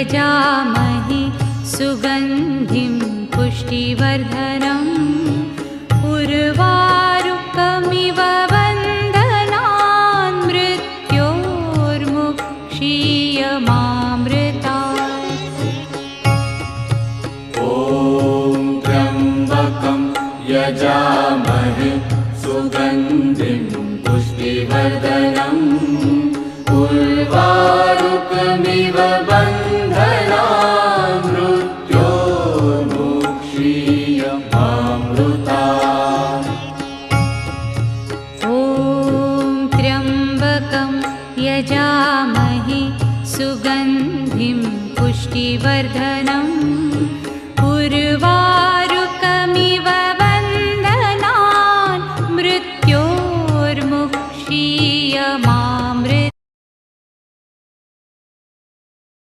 यजामहे सुगन्धिं पुष्टिवर्धनम् उर्वारुकमिव बन्धनान् मृत्योर्मुक्षीयमामृतात्। ॐ त्र्यम्बकं यजामहे सुगन्धिं पुष्टिवर्धनम् उर्वारुकमिव बन्धनान् मृत्योर्मुक्षीयमामृतात्। ॐ त्र्यम्बकं यजामहे सुगन्धिं पुष्टिवर्धनम् उर्वारुकमिव